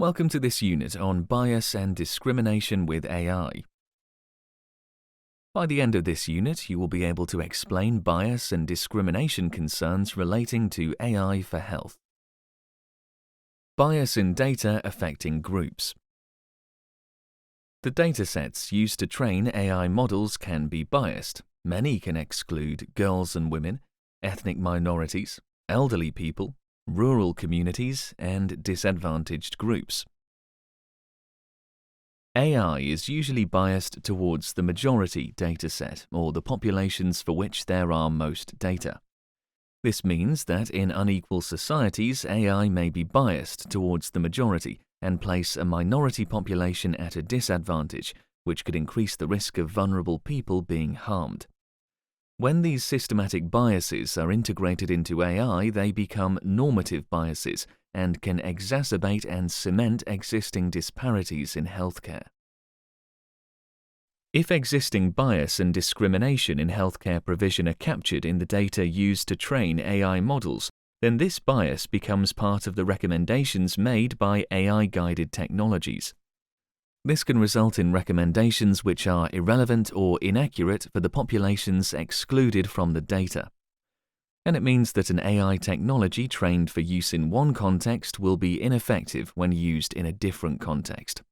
Welcome to this unit on bias and discrimination with AI. By the end of this unit, you will be able to explain bias and discrimination concerns relating to AI for health. Bias in data affecting groups. The datasets used to train AI models can be biased. Many can exclude girls and women, ethnic minorities, elderly people, rural communities, and disadvantaged groups. AI is usually biased towards the majority dataset, or the populations for which there are most data. This means that in unequal societies, AI may be biased towards the majority and place a minority population at a disadvantage, which could increase the risk of vulnerable people being harmed. When these systematic biases are integrated into AI, they become normative biases and can exacerbate and cement existing disparities in healthcare. If existing bias and discrimination in healthcare provision are captured in the data used to train AI models, then this bias becomes part of the recommendations made by AI-guided technologies. This can result in recommendations which are irrelevant or inaccurate for the populations excluded from the data. And it means that an AI technology trained for use in one context will be ineffective when used in a different context.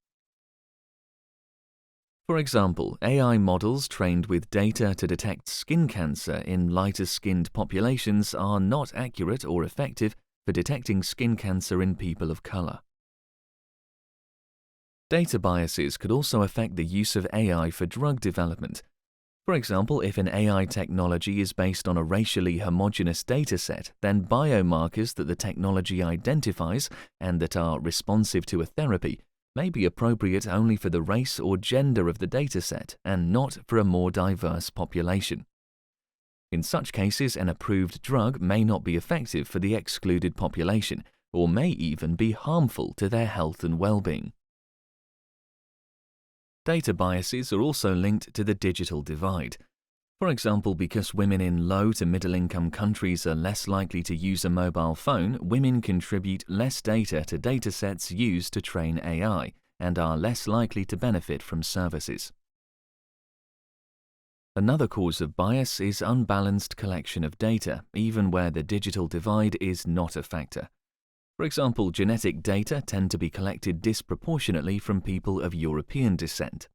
For example, AI models trained with data to detect skin cancer in lighter-skinned populations are not accurate or effective for detecting skin cancer in people of color. Data biases could also affect the use of AI for drug development. For example, if an AI technology is based on a racially homogeneous dataset, then biomarkers that the technology identifies and that are responsive to a therapy may be appropriate only for the race or gender of the dataset and not for a more diverse population. In such cases, an approved drug may not be effective for the excluded population, or may even be harmful to their health and well-being. Data biases are also linked to the digital divide. For example, because women in low to middle-income countries are less likely to use a mobile phone, women contribute less data to datasets used to train AI and are less likely to benefit from services. Another cause of bias is unbalanced collection of data, even where the digital divide is not a factor. For example, genetic data tend to be collected disproportionately from people of European descent.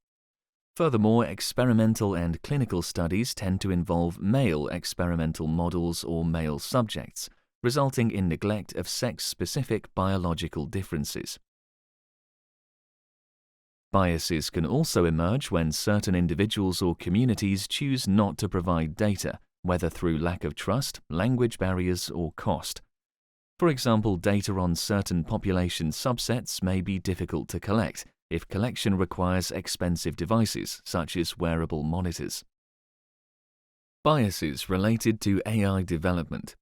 Furthermore, experimental and clinical studies tend to involve male experimental models or male subjects, resulting in neglect of sex-specific biological differences. Biases can also emerge when certain individuals or communities choose not to provide data, whether through lack of trust, language barriers, or cost. For example, data on certain population subsets may be difficult to collect if collection requires expensive devices, such as wearable monitors. Biases related to AI development.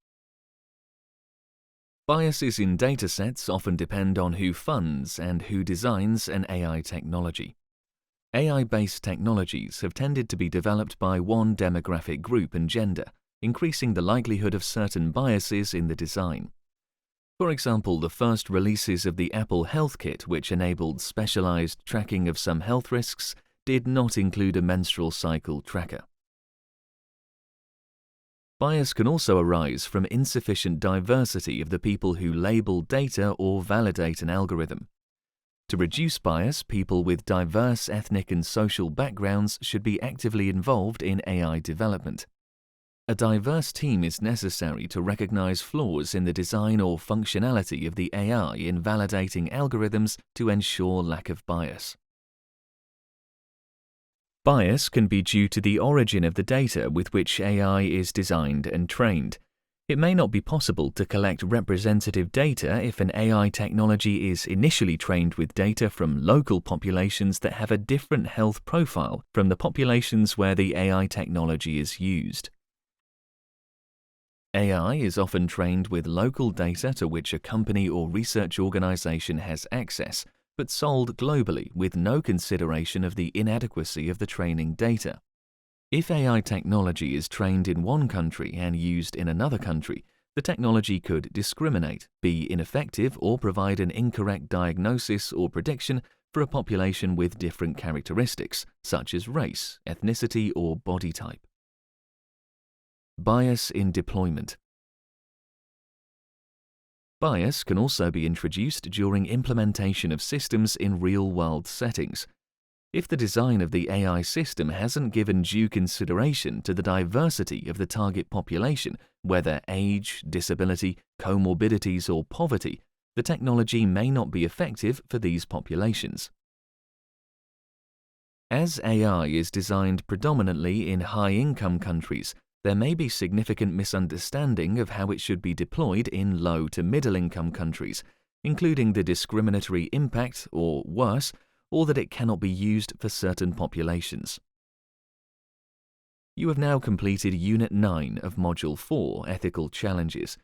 Biases in datasets often depend on who funds and who designs an AI technology. AI-based technologies have tended to be developed by one demographic group and gender, increasing the likelihood of certain biases in the design. For example, the first releases of the Apple Health Kit, which enabled specialized tracking of some health risks, did not include a menstrual cycle tracker. Bias can also arise from insufficient diversity of the people who label data or validate an algorithm. To reduce bias, people with diverse ethnic and social backgrounds should be actively involved in AI development. A diverse team is necessary to recognize flaws in the design or functionality of the AI in validating algorithms to ensure lack of bias. Bias can be due to the origin of the data with which AI is designed and trained. It may not be possible to collect representative data if an AI technology is initially trained with data from local populations that have a different health profile from the populations where the AI technology is used. AI is often trained with local data to which a company or research organization has access, but sold globally with no consideration of the inadequacy of the training data. If AI technology is trained in one country and used in another country, The technology could discriminate, be ineffective, or provide an incorrect diagnosis or prediction for a population with different characteristics, such as race, ethnicity, or body type. Bias in deployment. Bias can also be introduced during implementation of systems in real-world settings. If the design of the AI system hasn't given due consideration to the diversity of the target population, whether age, disability, comorbidities, or poverty, the technology may not be effective for these populations. As AI is designed predominantly in high-income countries, there may be significant misunderstanding of how it should be deployed in low to middle-income countries, including the discriminatory impact, or worse, or that it cannot be used for certain populations. You have now completed Unit 9 of Module 4, Ethical Challenges.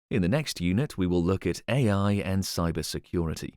In the next unit, we will look at AI and cybersecurity.